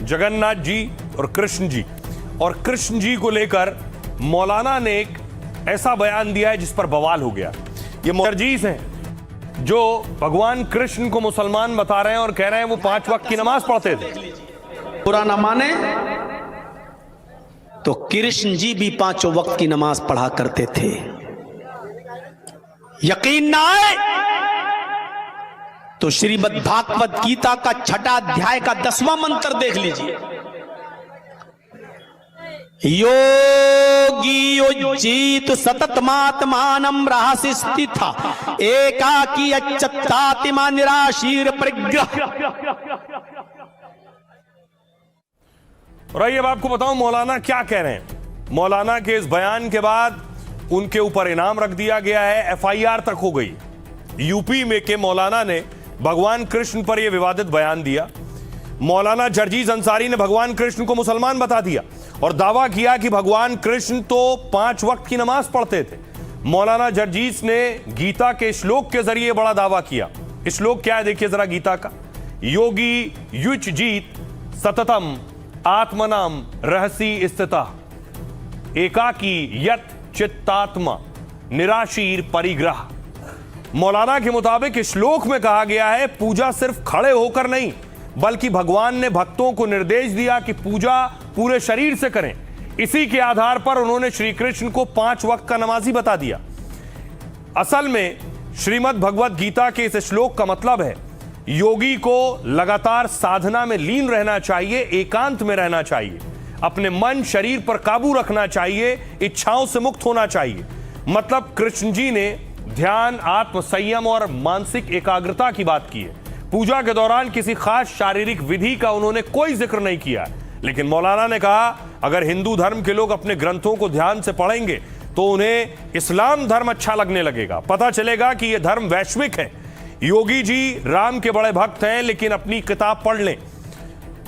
जगन्नाथ जी और कृष्ण जी, और कृष्ण जी को लेकर मौलाना ने एक ऐसा बयान दिया है जिस पर बवाल हो गया। ये मौलवीज हैं जो भगवान कृष्ण को मुसलमान बता रहे हैं और कह रहे हैं वो 5 वक्त की नमाज पढ़ते थे। बुरा न माने तो कृष्ण जी भी 5 वक्त की नमाज पढ़ा करते थे। यकीन ना आए तो श्रीमद् भागवत गीता का 6वां अध्याय का 10वां मंत्र देख लीजिए। योगी उज्जीत सततमात्मानं रहस्य स्थिता एकाकी अच्युतात्मा निराशीर परिग्रह। और आइए अब आपको बताऊं मौलाना क्या कह रहे हैं। मौलाना के इस बयान के बाद उनके ऊपर इनाम रख दिया गया है, FIR तक हो गई। यूपी में के मौलाना ने भगवान कृष्ण पर यह विवादित बयान दिया। मौलाना जर्जीज अंसारी ने भगवान कृष्ण को मुसलमान बता दिया और दावा किया कि भगवान कृष्ण तो 5 वक्त की नमाज पढ़ते थे। मौलाना जर्जीज ने गीता के श्लोक के जरिए बड़ा दावा किया। श्लोक क्या है देखिए जरा गीता का। योगी युच जीत सततम आत्मनाम रहसी स्थिता एकाकी यत चित्तात्मा निराशीर परिग्रह। मौलाना के मुताबिक श्लोक में कहा गया है पूजा सिर्फ खड़े होकर नहीं, बल्कि भगवान ने भक्तों को निर्देश दिया कि पूजा पूरे शरीर से करें। इसी के आधार पर उन्होंने श्री कृष्ण को 5 वक्त का नमाजी बता दिया। असल में श्रीमद् भगवत गीता के इस श्लोक का मतलब है योगी को लगातार साधना में लीन रहना चाहिए, एकांत में रहना चाहिए, अपने मन शरीर पर काबू रखना चाहिए, इच्छाओं से मुक्त होना चाहिए। मतलब कृष्ण जी ने ध्यान, आत्म संयम और मानसिक एकाग्रता की बात की है। पूजा के दौरान किसी खास शारीरिक विधि का उन्होंने कोई जिक्र नहीं किया। लेकिन मौलाना ने कहा अगर हिंदू धर्म के लोग अपने ग्रंथों को ध्यान से पढ़ेंगे तो उन्हें इस्लाम धर्म अच्छा लगने लगेगा। पता चलेगा कि यह धर्म वैश्विक है। योगी जी राम के बड़े भक्त हैं, लेकिन अपनी किताब पढ़ लें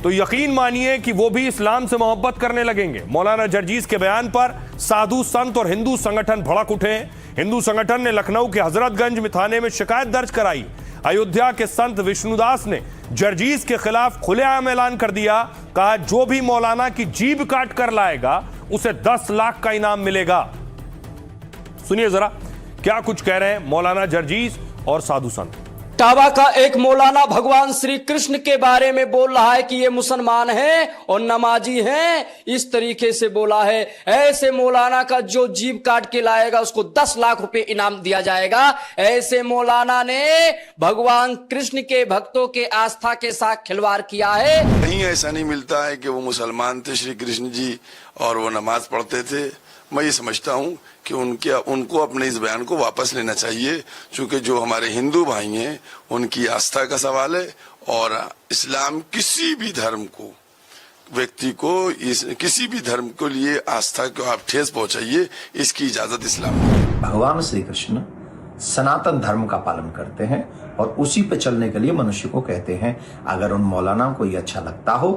तो यकीन मानिए कि वो भी इस्लाम से मोहब्बत करने लगेंगे। मौलाना जर्जीज के बयान पर साधु संत और हिंदू संगठन भड़क उठे हैं। हिंदू संगठन ने लखनऊ के हजरतगंज में थाने में शिकायत दर्ज कराई। अयोध्या के संत विष्णुदास ने जर्जीज के खिलाफ खुलेआम ऐलान कर दिया। कहा जो भी मौलाना की जीभ काट कर लाएगा उसे 10 लाख का इनाम मिलेगा। सुनिए जरा क्या कुछ कह रहे हैं मौलाना जर्जीज और साधु संत। टावा का एक मौलाना भगवान श्री कृष्ण के बारे में बोल रहा है कि ये मुसलमान हैं और नमाजी हैं, इस तरीके से बोला है। ऐसे मौलाना का जो जीभ काट के लाएगा उसको 10 लाख रुपए इनाम दिया जाएगा। ऐसे मौलाना ने भगवान कृष्ण के भक्तों के आस्था के साथ खिलवाड़ किया है। कहीं ऐसा नहीं मिलता है कि वो मुसलमान थे श्री कृष्ण जी और वो नमाज पढ़ते थे। मैं ये समझता हूँ कि उनको अपने इस बयान को वापस लेना चाहिए, क्योंकि जो हमारे हिंदू भाई हैं उनकी आस्था का सवाल है। और इस्लाम किसी भी धर्म को, व्यक्ति को, किसी भी धर्म को लिए आस्था को आप ठेस पहुंचाइए, इसकी इजाजत इस्लाम नहीं। भगवान श्री कृष्ण सनातन धर्म का पालन करते हैं और उसी पे चलने के लिए मनुष्य को कहते हैं। अगर उन मौलाना को ये अच्छा लगता हो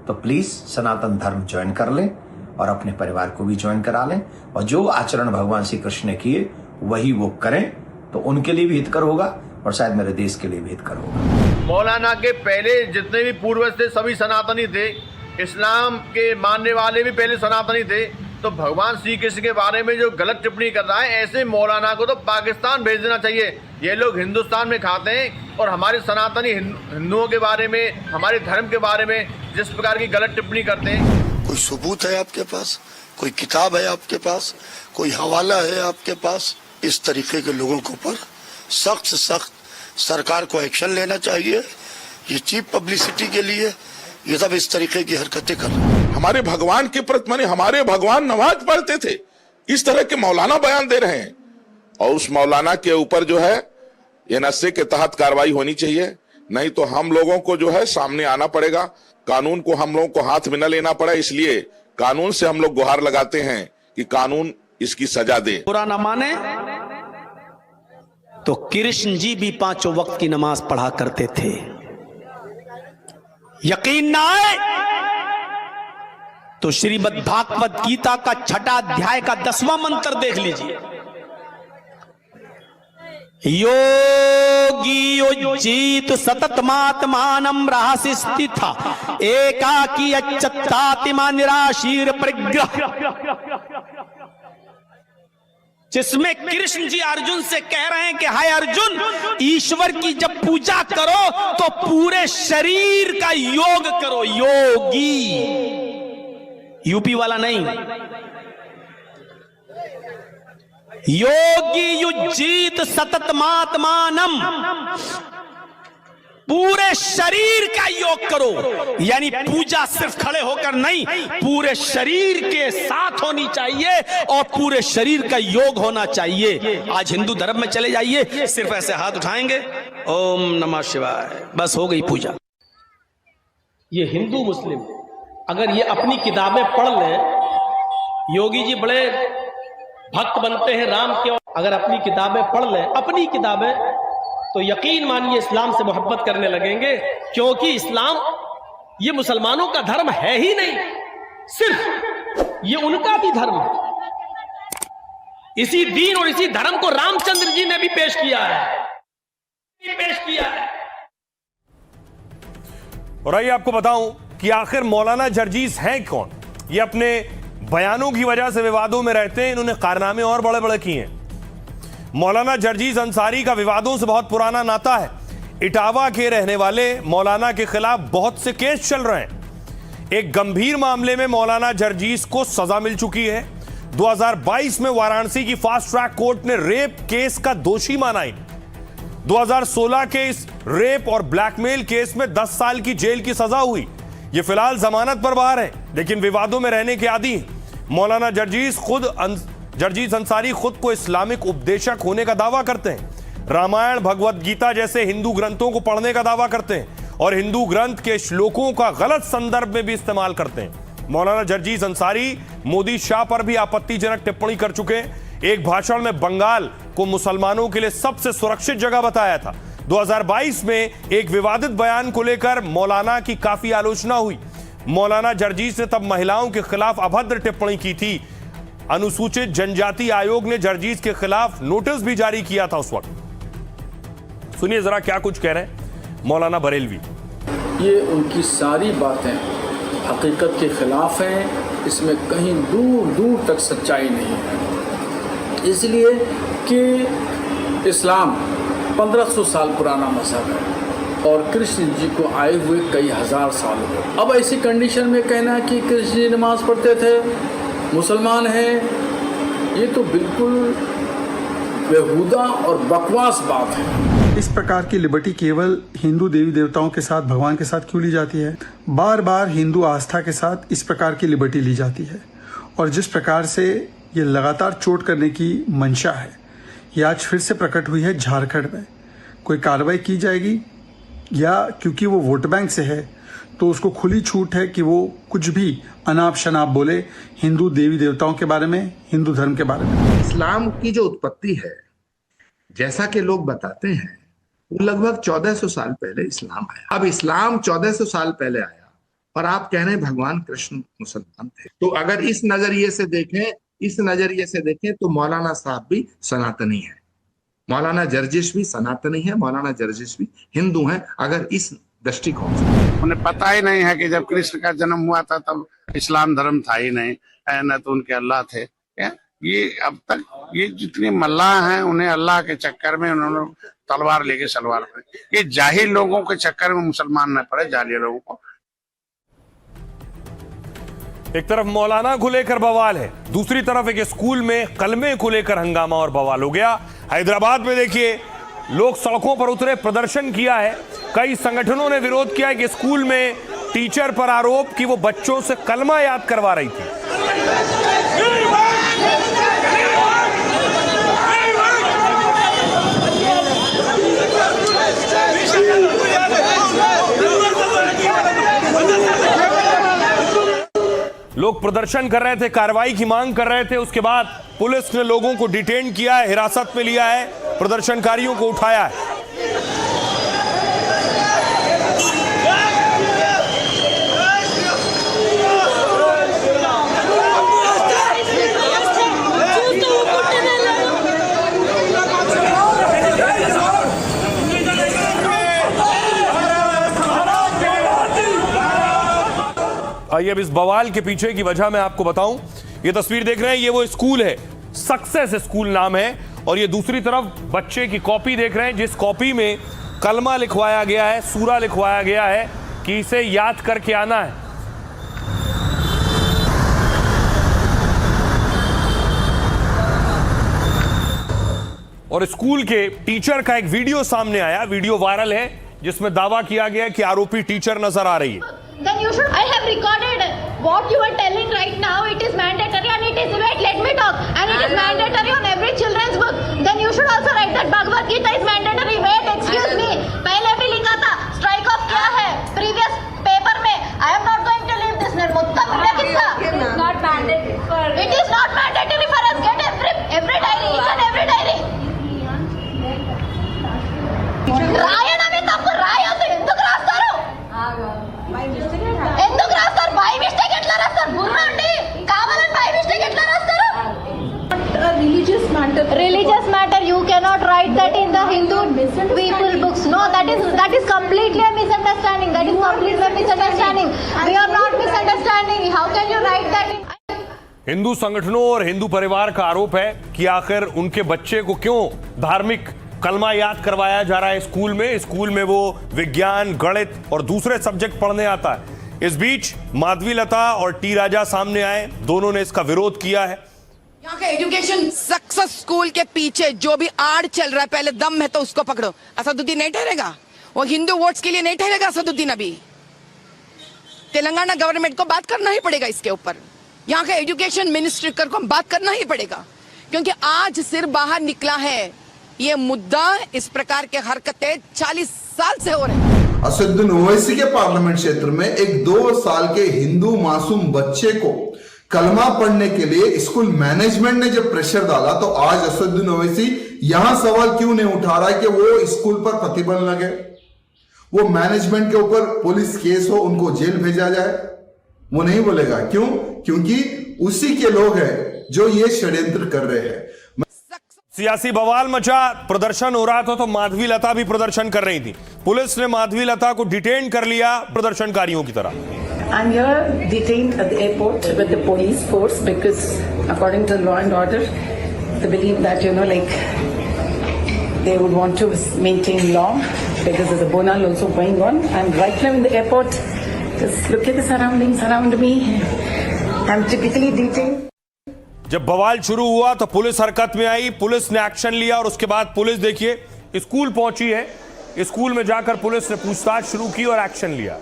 तो प्लीज सनातन धर्म ज्वाइन कर लें और अपने परिवार को भी ज्वाइन करा लें, और जो आचरण भगवान श्री कृष्ण ने किए वही वो करें तो उनके लिए भी हितकर होगा और शायद मेरे देश के लिए भी हितकर होगा। मौलाना के पहले जितने भी पूर्वज थे सभी सनातनी थे। इस्लाम के मानने वाले भी पहले सनातनी थे। तो भगवान श्री कृष्ण के बारे में जो गलत टिप्पणी कर रहा है, ऐसे मौलाना को तो पाकिस्तान भेज देना चाहिए। ये लोग हिंदुस्तान में खाते हैं और हमारे सनातनी हिंदुओं के बारे में, हमारे धर्म के बारे में जिस प्रकार की गलत टिप्पणी करते हैं। कोई सबूत है आपके पास? कोई किताब है आपके पास? कोई हवाला है आपके पास? इस तरीके के लोगों के ऊपर सख्त से सख्त सरकार को एक्शन लेना चाहिए। ये चीप पब्लिसिटी के लिए ये सब इस तरीके की हरकतें कर रहे हैं। हमारे भगवान के प्रति माने हमारे भगवान नमाज पढ़ते थे, इस तरह के मौलाना बयान दे रहे हैं। और उस मौलाना के ऊपर जो है NSA के तहत कार्रवाई होनी चाहिए, नहीं तो हम लोगों को जो है सामने आना पड़ेगा। कानून को हम लोगों को हाथ में न लेना पड़ा, इसलिए कानून से हम लोग गुहार लगाते हैं कि कानून इसकी सजा दे। बुरा न माने तो कृष्ण जी भी 5 वक्त की नमाज पढ़ा करते थे। यकीन ना आए तो श्रीमद् भागवत गीता का 6वां अध्याय का 10वां मंत्र देख लीजिए। योगी युज्जीत सततमात्मानं रहसि स्थिता एकाकी अच्युतात्मा निराशीर परिग्रह, जिसमें कृष्ण जी अर्जुन से कह रहे हैं कि हाय अर्जुन, ईश्वर की जब पूजा करो तो पूरे शरीर का योग करो। योगी, यूपी वाला नहीं, योगी युज्जीत सततमात्मानम, पूरे शरीर का योग करो। यानी पूजा सिर्फ खड़े होकर नहीं, पूरे शरीर के साथ होनी चाहिए और पूरे शरीर का योग होना चाहिए। आज हिंदू धर्म में चले जाइए, सिर्फ ऐसे हाथ उठाएंगे, ओम नमः शिवाय, बस हो गई पूजा। ये हिंदू मुस्लिम अगर ये अपनी किताबें पढ़ लें, योगी जी बड़े भक्त बनते हैं राम के, अगर अपनी किताबें पढ़ लें, अपनी किताबें, तो यकीन मानिए इस्लाम से मोहब्बत करने लगेंगे, क्योंकि इस्लाम ये मुसलमानों का धर्म है ही नहीं, सिर्फ ये उनका भी धर्म है। इसी दीन और इसी धर्म को रामचंद्र जी ने भी पेश किया है। और आइए आपको बताऊं कि आखिर मौलाना जर्जीस हैं कौन। ये अपने बयानों की वजह से विवादों में रहते हैं, इन्होंने कारनामे और बड़े बड़े किए हैं। मौलाना जर्जीस अंसारी का विवादों से बहुत पुराना नाता है। इटावा के रहने वाले मौलाना के खिलाफ बहुत से केस चल रहे हैं। एक गंभीर मामले में मौलाना जर्जीस को सजा मिल चुकी है। 2022 में वाराणसी की फास्ट ट्रैक कोर्ट ने रेप केस का दोषी माना। 2016 के इस रेप और ब्लैकमेल केस में 10 साल की जेल की सजा हुई। ये फिलहाल जमानत पर बाहर है, लेकिन विवादों में रहने के आदी हैं। मौलाना जर्जीस अंसारी खुद को इस्लामिक उपदेशक होने का दावा करते हैं। रामायण, भगवत गीता जैसे हिंदू ग्रंथों को पढ़ने का दावा करते हैं और हिंदू ग्रंथ के श्लोकों का गलत संदर्भ में भी इस्तेमाल करते हैं। मौलाना जर्जीस अंसारी मोदी शाह पर भी आपत्तिजनक टिप्पणी कर चुके हैं। एक भाषण में बंगाल को मुसलमानों के लिए सबसे सुरक्षित जगह बताया था। 2022 में एक विवादित बयान को लेकर मौलाना की काफी आलोचना हुई। मौलाना जर्जीस ने तब महिलाओं के खिलाफ अभद्र टिप्पणी की थी। अनुसूचित जनजाति आयोग ने जर्जीस के खिलाफ नोटिस भी जारी किया था उस वक्त। सुनिए जरा क्या कुछ कह रहे हैं मौलाना बरेलवी। ये उनकी सारी बातें हकीकत के खिलाफ हैं, इसमें कहीं दूर दूर तक सच्चाई नहीं है। इसलिए कि इस्लाम 1500 साल पुराना मज़हब है और कृष्ण जी को आए हुए कई हजार साल हो। अब ऐसी कंडीशन में कहना कि कृष्ण जी नमाज पढ़ते थे, मुसलमान हैं, ये तो बिल्कुल बेहुदा और बकवास बात है। इस प्रकार की लिबर्टी केवल हिंदू देवी देवताओं के साथ, भगवान के साथ क्यों ली जाती है? बार बार हिंदू आस्था के साथ इस प्रकार की लिबर्टी ली जाती है और जिस प्रकार से ये लगातार चोट करने की मंशा है, ये आज फिर से प्रकट हुई है झारखंड में। कोई कार्रवाई की जाएगी या क्योंकि वो वोट बैंक से है तो उसको खुली छूट है कि वो कुछ भी अनाप शनाप बोले हिंदू देवी देवताओं के बारे में, हिंदू धर्म के बारे में। इस्लाम की जो उत्पत्ति है, जैसा कि लोग बताते हैं, वो लगभग 1400 साल पहले इस्लाम आया। अब इस्लाम 1400 साल पहले आया और आप कह रहे हैं भगवान कृष्ण मुसलमान थे। तो अगर इस नजरिए से देखें तो मौलाना साहब भी सनातनी है, मौलाना जर्जिश भी सनातनी है, मौलाना जर्जिश भी हिंदू हैं। अगर इस दृष्टिकोण से उन्हें पता ही नहीं है कि जब कृष्ण का जन्म हुआ था तब इस्लाम धर्म था ही नहीं, न तो उनके अल्लाह थे। ये अब तक ये जितने मल्लाह हैं उन्हें अल्लाह के चक्कर में उन्होंने तलवार लेके सलवार पड़े। ये जाहिल लोगों के चक्कर में मुसलमान न पड़े, जाहिल लोगों को। एक तरफ मौलाना को लेकर बवाल है, दूसरी तरफ एक स्कूल में कलमे को लेकर हंगामा और बवाल हो गया। हैदराबाद में देखिए लोग सड़कों पर उतरे, प्रदर्शन किया है। कई संगठनों ने विरोध किया है कि स्कूल में टीचर पर आरोप कि वो बच्चों से कलमा याद करवा रही थी। लोग प्रदर्शन कर रहे थे, कार्रवाई की मांग कर रहे थे। उसके बाद पुलिस ने लोगों को डिटेन किया है, हिरासत में लिया है, प्रदर्शनकारियों को उठाया है। आइए अब इस बवाल के पीछे की वजह मैं आपको बताऊं। ये तस्वीर देख रहे हैं, ये वो स्कूल है, सक्सेस स्कूल नाम है, और ये दूसरी तरफ बच्चे की कॉपी देख रहे हैं, जिस कॉपी में कलमा लिखवाया गया है, सूरा लिखवाया गया है कि इसे याद करके आना है। और स्कूल के टीचर का एक वीडियो सामने आया, वीडियो वायरल है, जिसमें दावा किया गया कि आरोपी टीचर नजर आ रही है। Then you should. I have recorded what you are telling right now. It is mandatory and it is. Wait, let me talk. And it is mandatory on every children's book. Then you should also write that Bhagavad Gita is mandatory. Wait, excuse me. पहले भी लिखा था. Strike off क्या है? Previous paper में. I am not going to leave this. निर्मुक्ता मिला कितना? It is not mandatory for. It is not mandatory for us. Get every diary, each and every diary. రాయడం మీద తప్పు రాయొద్దు. ఎందుకు రాస్తారు? ఎందుకు రాస్తారు? బై మిస్టేక్ ఎట్లా రాస్తారు? గుర్రండి కావాలని బై మిస్టేక్ ఎట్లా రాస్తారు? Religious matter. You cannot write that in the Hindu people books. No, that is completely a misunderstanding. That is completely a misunderstanding. We are not misunderstanding. How can you write that in? Hindu संगठनों और हिंदू परिवार का आरोप है कि आखिर उनके बच्चे को क्यों धार्मिक कलमा याद करवाया जा रहा है स्कूल में। स्कूल में वो विज्ञान, गणित और दूसरे सब्जेक्ट पढ़ने आता है। इस बीच माधवी लता और टी राजा सामने आए, दोनों ने इसका विरोध किया है। यहाँ का एजुकेशन सक्सेस स्कूल के पीछे जो भी आड़ चल रहा है, पहले दम है तो उसको पकड़ो। असदुद्दीन नहीं ठहरेगा, वो हिंदू वोट्स के लिए नहीं ठहरेगा असदुद्दीन। अभी तेलंगाना गवर्नमेंट को बात करना ही पड़ेगा इसके ऊपर। यहाँ का एजुकेशन मिनिस्ट्री को बात करना ही पड़ेगा, क्योंकि आज सिर बाहर निकला है ये मुद्दा। इस प्रकार के हरकतें 40 साल से हो रहे हैं। असदुद्दीन ओवैसी के पार्लियामेंट क्षेत्र में एक 2 साल के हिंदू मासूम बच्चे को कलमा पढ़ने के लिए स्कूल मैनेजमेंट ने जब प्रेशर डाला, तो आज असदुद्दीन ओवैसी यहां सवाल क्यों नहीं उठा रहा है कि वो स्कूल पर प्रतिबंध लगे, वो मैनेजमेंट के ऊपर पुलिस केस हो, उनको जेल भेजा जाए? वो नहीं बोलेगा। क्यों? क्योंकि उसी के लोग हैं जो ये षड्यंत्र कर रहे हैं। सियासी बवाल मचा, प्रदर्शन हो रहा था तो माधवी लता भी प्रदर्शन कर रही थी। पुलिस ने माधवी लता को डिटेन कर लिया प्रदर्शनकारियों की तरह। I'm here detained at the airport with the police force because according to law and order, they believe that, they would want to maintain law because there's a bonal also going on. I'm right now in the airport. Just look at the surroundings around me. I'm typically detained. जब बवाल शुरू हुआ तो police हरकत में आई, police ने action लिया और उसके बाद पुलिस देखिए स्कूल पहुंची है। स्कूल में जाकर पुलिस ने पूछताछ शुरू की और एक्शन लिया।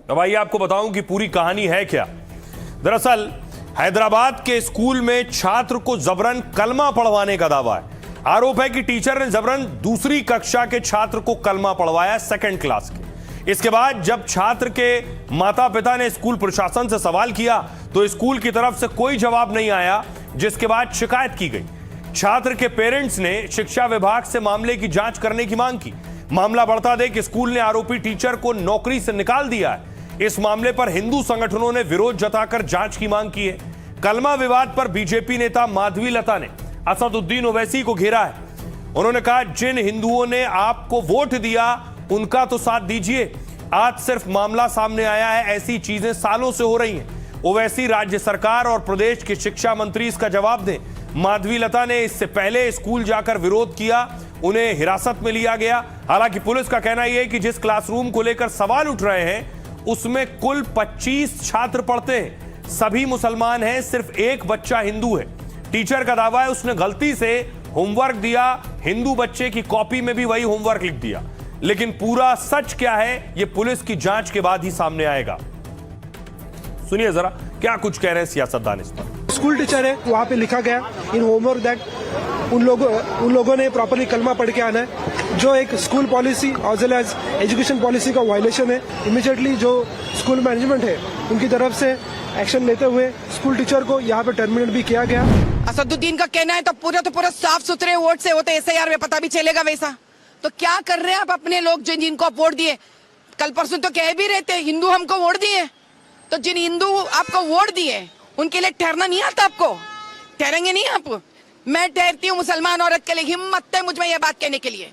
अब आइए आपको बताऊं कि पूरी कहानी है क्या। दरअसल हैदराबाद के स्कूल में छात्र को जबरन कलमा पढ़वाने का दावा है। आरोप है कि टीचर ने जबरन दूसरी कक्षा के छात्र को कलमा पढ़वाया, 2nd क्लास के। इसके बाद जब छात्र के माता पिता ने स्कूल प्रशासन से सवाल किया तो स्कूल की तरफ से कोई जवाब नहीं आया, जिसके बाद शिकायत की गई। छात्र के पेरेंट्स ने शिक्षा विभाग से मामले की जांच करने की मांग की। मामला बढ़ता देख स्कूल ने आरोपी टीचर को नौकरी से निकाल दिया है। इस मामले पर हिंदू संगठनों ने विरोध जताकर जांच की मांग की है। कलमा विवाद पर बीजेपी नेता माधवी लता ने असदुद्दीन ओवैसी को घेरा है। उन्होंने कहा, जिन हिंदुओं ने आपको वोट दिया उनका तो साथ दीजिए। आज सिर्फ मामला सामने आया है, ऐसी चीजें सालों से हो रही हैं। ओवैसी राज्य सरकार और प्रदेश के शिक्षा मंत्री इसका जवाब दें। माधवी लता ने इससे पहले स्कूल जाकर विरोध किया, उन्हें हिरासत में लिया गया। हालांकि पुलिस का कहना यह है कि जिस क्लासरूम को लेकर सवाल उठ रहे हैं उसमें कुल 25 छात्र पढ़ते हैं, सभी मुसलमान हैं, सिर्फ एक बच्चा हिंदू है। टीचर का दावा है उसने गलती से होमवर्क दिया, हिंदू बच्चे की कॉपी में भी वही होमवर्क लिख दिया। लेकिन पूरा सच क्या है ये पुलिस की जांच के बाद ही सामने आएगा। सुनिए जरा क्या कुछ कह रहे हैं सियासतदान इस पर। स्कूल टीचर है, वहां पे लिखा गया इन होमवर्क दैट उन लोगों ने प्रॉपरली कलमा पढ़ के आना है, जो एक school policy as well as education policy का वायलेशन है। इमीडिएटली जो स्कूल मैनेजमेंट है उनकी तरफ से एक्शन लेते हुए स्कूल टीचर को यहाँ पे टर्मिनेट भी किया गया। असदुद्दीन का कहना है तो पूरा साफ सुथरे वोट से होते, SIR में पता भी चलेगा वैसा। तो क्या कर रहे हैं आप अपने लोग जिनको आप वोट दिए? कल परसों तो कह भी रहे थे हिंदू हमको वोट दिए, तो जिन हिंदू आपको वोट दिए उनके लिए ठहरना नहीं आता आपको? ठहरेंगे नहीं आप? मैं ठहरती हूँ मुसलमान औरत के लिए, हिम्मत है मुझ में यह बात कहने के लिए।